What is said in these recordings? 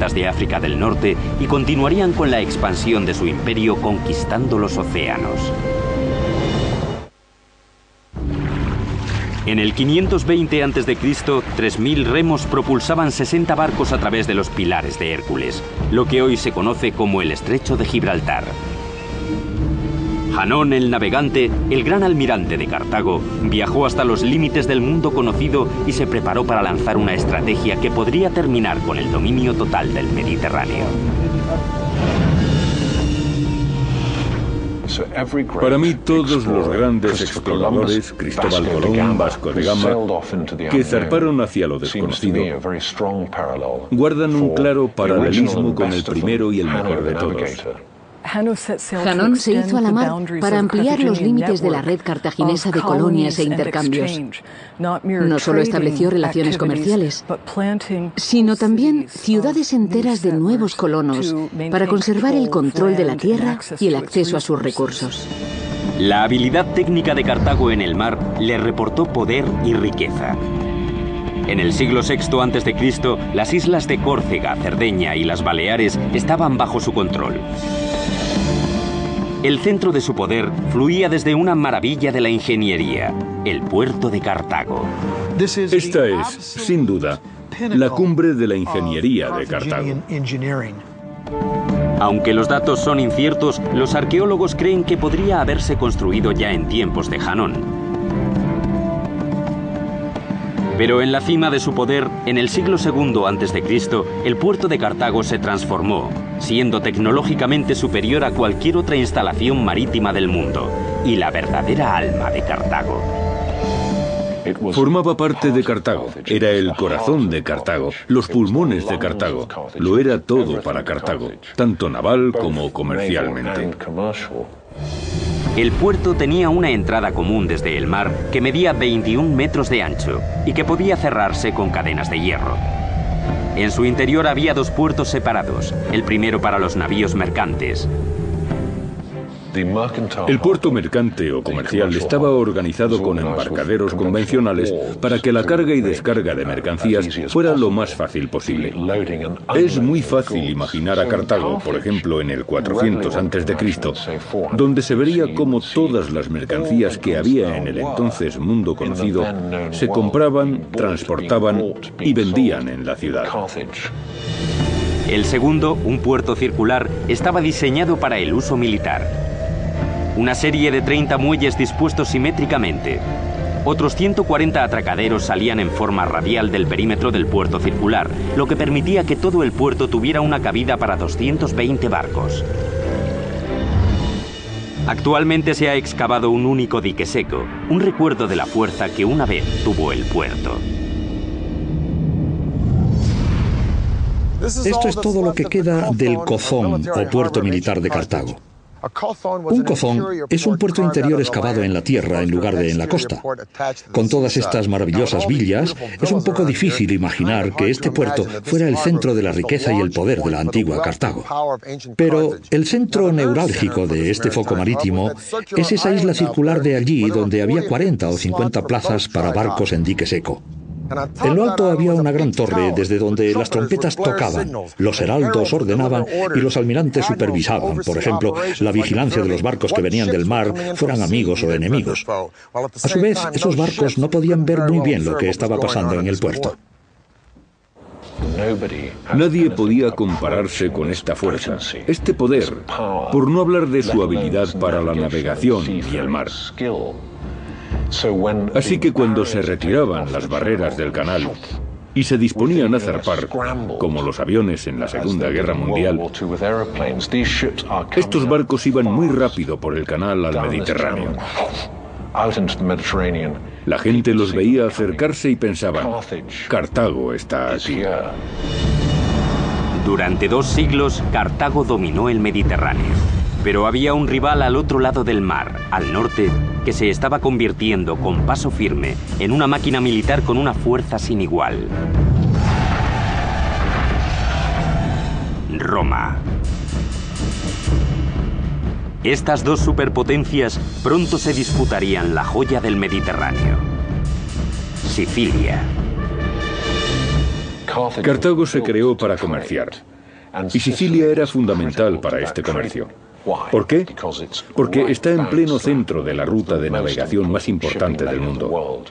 islas de África del Norte y continuarían con la expansión de su imperio conquistando los océanos. En el 520 a.C., 3.000 remos propulsaban 60 barcos a través de los pilares de Hércules, lo que hoy se conoce como el Estrecho de Gibraltar. Hanón el Navegante, el gran almirante de Cartago, viajó hasta los límites del mundo conocido y se preparó para lanzar una estrategia que podría terminar con el dominio total del Mediterráneo. Para mí, todos los grandes exploradores, Cristóbal Colón, Vasco de Gama, que zarparon hacia lo desconocido, guardan un claro paralelismo con el primero y el mejor de todos. Hanón se hizo a la mar para ampliar los límites de la red cartaginesa de colonias e intercambios. No solo estableció relaciones comerciales, sino también ciudades enteras de nuevos colonos para conservar el control de la tierra y el acceso a sus recursos. La habilidad técnica de Cartago en el mar le reportó poder y riqueza. En el siglo VI a.C., las islas de Córcega, Cerdeña y las Baleares estaban bajo su control. El centro de su poder fluía desde una maravilla de la ingeniería, el puerto de Cartago. Esta es, sin duda, la cumbre de la ingeniería de Cartago. Aunque los datos son inciertos, los arqueólogos creen que podría haberse construido ya en tiempos de Hanón. Pero en la cima de su poder, en el siglo II a.C., el puerto de Cartago se transformó, siendo tecnológicamente superior a cualquier otra instalación marítima del mundo, y la verdadera alma de Cartago. Formaba parte de Cartago, era el corazón de Cartago, los pulmones de Cartago, lo era todo para Cartago, tanto naval como comercialmente. El puerto tenía una entrada común desde el mar que medía 21 metros de ancho y que podía cerrarse con cadenas de hierro. En su interior había dos puertos separados, el primero para los navíos mercantes. El puerto mercante o comercial estaba organizado con embarcaderos convencionales para que la carga y descarga de mercancías fuera lo más fácil posible. Es muy fácil imaginar a Cartago, por ejemplo, en el 400 a.C., donde se vería cómo todas las mercancías que había en el entonces mundo conocido se compraban, transportaban y vendían en la ciudad. El segundo, un puerto circular, estaba diseñado para el uso militar. Una serie de 30 muelles dispuestos simétricamente. Otros 140 atracaderos salían en forma radial del perímetro del puerto circular, lo que permitía que todo el puerto tuviera una cabida para 220 barcos. Actualmente se ha excavado un único dique seco, un recuerdo de la fuerza que una vez tuvo el puerto. Esto es todo lo que queda del Cozón o puerto militar de Cartago. Un cozón es un puerto interior excavado en la tierra en lugar de en la costa. Con todas estas maravillosas villas, es un poco difícil imaginar que este puerto fuera el centro de la riqueza y el poder de la antigua Cartago. Pero el centro neurálgico de este foco marítimo es esa isla circular de allí donde había 40 o 50 plazas para barcos en dique seco. En lo alto había una gran torre desde donde las trompetas tocaban, los heraldos ordenaban y los almirantes supervisaban, por ejemplo, la vigilancia de los barcos que venían del mar, fueran amigos o enemigos. A su vez, esos barcos no podían ver muy bien lo que estaba pasando en el puerto. Nadie podía compararse con esta fuerza, este poder, por no hablar de su habilidad para la navegación y el mar. Así que cuando se retiraban las barreras del canal y se disponían a zarpar, como los aviones en la Segunda Guerra Mundial, estos barcos iban muy rápido por el canal al Mediterráneo. La gente los veía acercarse y pensaban, Cartago está aquí. Durante 2 siglos, Cartago dominó el Mediterráneo. Pero había un rival al otro lado del mar, al norte, que se estaba convirtiendo con paso firme en una máquina militar con una fuerza sin igual. Roma. Estas dos superpotencias pronto se disputarían la joya del Mediterráneo: Sicilia. Cartago se creó para comerciar. y Sicilia era fundamental para este comercio. ¿Por qué? Porque está en pleno centro de la ruta de navegación más importante del mundo.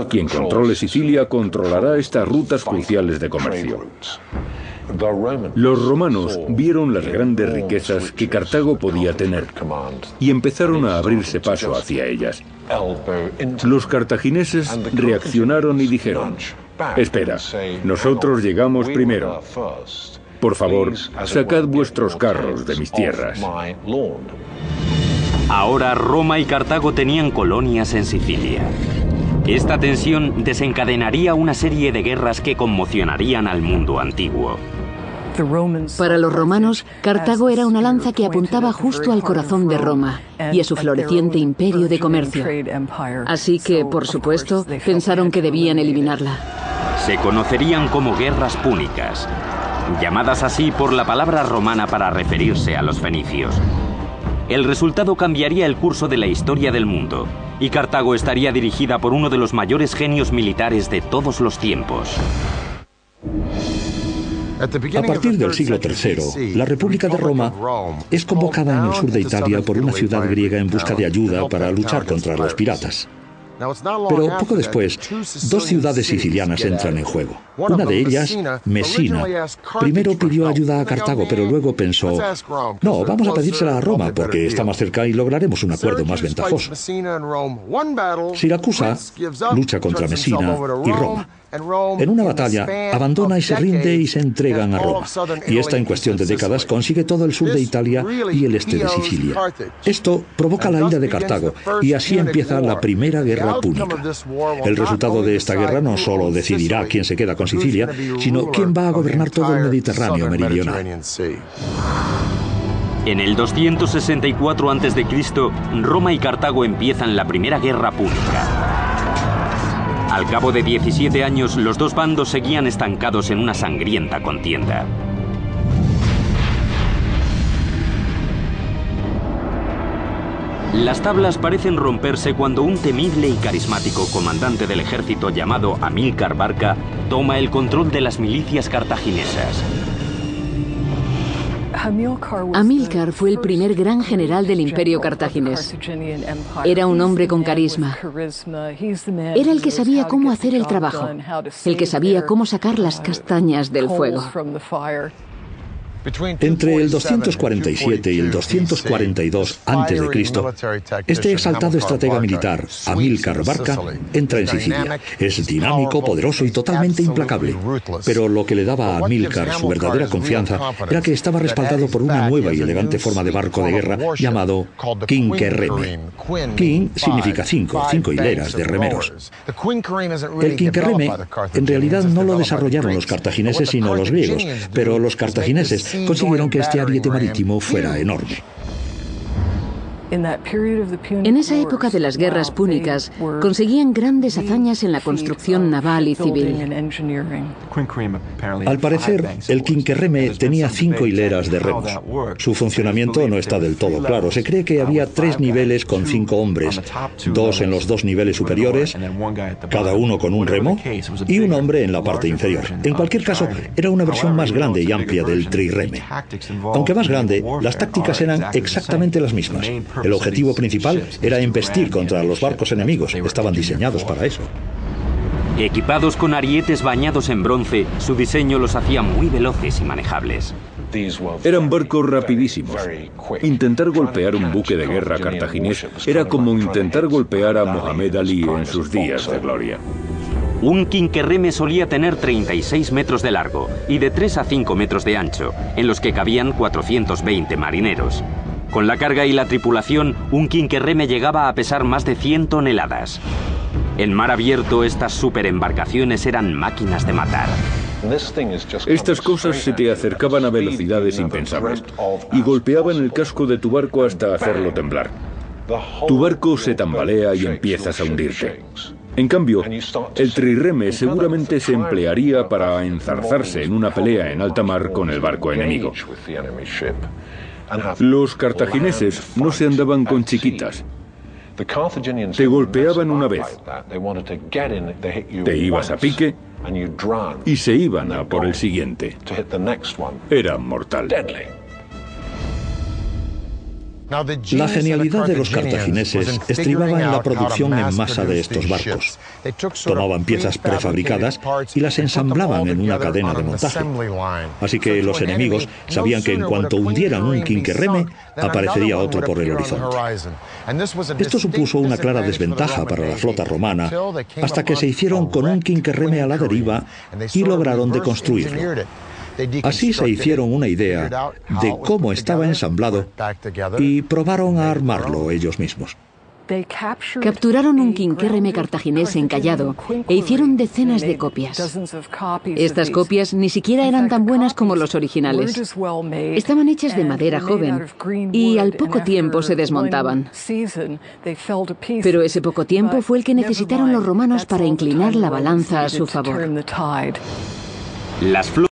Quien controle Sicilia controlará estas rutas cruciales de comercio. Los romanos vieron las grandes riquezas que Cartago podía tener y empezaron a abrirse paso hacia ellas. Los cartagineses reaccionaron y dijeron: espera, nosotros llegamos primero. Por favor, sacad vuestros carros de mis tierras. Ahora Roma y Cartago tenían colonias en Sicilia. Esta tensión desencadenaría una serie de guerras que conmocionarían al mundo antiguo. Para los romanos, Cartago era una lanza que apuntaba justo al corazón de Roma y a su floreciente imperio de comercio. Así que, por supuesto, pensaron que debían eliminarla. Se conocerían como guerras púnicas, llamadas así por la palabra romana para referirse a los fenicios. El resultado cambiaría el curso de la historia del mundo, y Cartago estaría dirigida por uno de los mayores genios militares de todos los tiempos. A partir del siglo III, la República de Roma es convocada en el sur de Italia por una ciudad griega en busca de ayuda para luchar contra los piratas. Pero poco después, dos ciudades sicilianas entran en juego. Una de ellas, Messina, primero pidió ayuda a Cartago, pero luego pensó: no, vamos a pedírsela a Roma porque está más cerca y lograremos un acuerdo más ventajoso. Siracusa lucha contra Messina y Roma. En una batalla, abandona y se rinde y se entregan a Roma. Y esta, en cuestión de décadas, consigue todo el sur de Italia y el este de Sicilia. Esto provoca la ira de Cartago y así empieza la Primera Guerra Púnica. El resultado de esta guerra no solo decidirá quién se queda con Sicilia, sino quién va a gobernar todo el Mediterráneo meridional. En el 264 a.C., Roma y Cartago empiezan la Primera Guerra Púnica. Al cabo de 17 años, los dos bandos seguían estancados en una sangrienta contienda. Las tablas parecen romperse cuando un temible y carismático comandante del ejército llamado Amílcar Barca toma el control de las milicias cartaginesas. Amílcar fue el primer gran general del imperio cartaginés. Era un hombre con carisma. Era el que sabía cómo hacer el trabajo, el que sabía cómo sacar las castañas del fuego. Entre el 247 y el 242 a.C., este exaltado estratega militar, Amílcar Barca, entra en Sicilia. Es dinámico, poderoso y totalmente implacable. Pero lo que le daba a Amílcar su verdadera confianza era que estaba respaldado por una nueva y elegante forma de barco de guerra llamado quinquerreme. Quin significa cinco hileras de remeros. El quinquerreme en realidad no lo desarrollaron los cartagineses sino los griegos, pero los cartagineses consiguieron que este ariete marítimo fuera enorme. En esa época de las guerras púnicas, conseguían grandes hazañas en la construcción naval y civil. Al parecer, el quinquerreme tenía 5 hileras de remos. Su funcionamiento no está del todo claro. Se cree que había 3 niveles con 5 hombres, 2 en los 2 niveles superiores, cada uno con un remo, y un hombre en la parte inferior. En cualquier caso, era una versión más grande y amplia del trirreme. Aunque más grande, las tácticas eran exactamente las mismas. El objetivo principal era embestir contra los barcos enemigos. Estaban diseñados para eso. Equipados con arietes bañados en bronce, su diseño los hacía muy veloces y manejables. Eran barcos rapidísimos. Intentar golpear un buque de guerra cartaginés era como intentar golpear a Mohamed Ali en sus días de gloria. Un quinquerreme solía tener 36 metros de largo y de 3 a 5 metros de ancho, en los que cabían 420 marineros. Con la carga y la tripulación, un quinquerreme llegaba a pesar más de 100 toneladas. En mar abierto, estas superembarcaciones eran máquinas de matar. Estas cosas se te acercaban a velocidades impensables y golpeaban el casco de tu barco hasta hacerlo temblar. Tu barco se tambalea y empiezas a hundirte. En cambio, el trirreme seguramente se emplearía para enzarzarse en una pelea en alta mar con el barco enemigo. Los cartagineses no se andaban con chiquitas. Te golpeaban una vez, te ibas a pique y se iban a por el siguiente. Era mortal. La genialidad de los cartagineses estribaba en la producción en masa de estos barcos. Tomaban piezas prefabricadas y las ensamblaban en una cadena de montaje. Así que los enemigos sabían que en cuanto hundieran un quinquerreme, aparecería otro por el horizonte. Esto supuso una clara desventaja para la flota romana, hasta que se hicieron con un quinquerreme a la deriva y lograron deconstruirlo. Así se hicieron una idea de cómo estaba ensamblado y probaron a armarlo ellos mismos. Capturaron un quinquerreme cartaginés encallado e hicieron decenas de copias. Estas copias ni siquiera eran tan buenas como los originales. Estaban hechas de madera joven y al poco tiempo se desmontaban. Pero ese poco tiempo fue el que necesitaron los romanos para inclinar la balanza a su favor. Las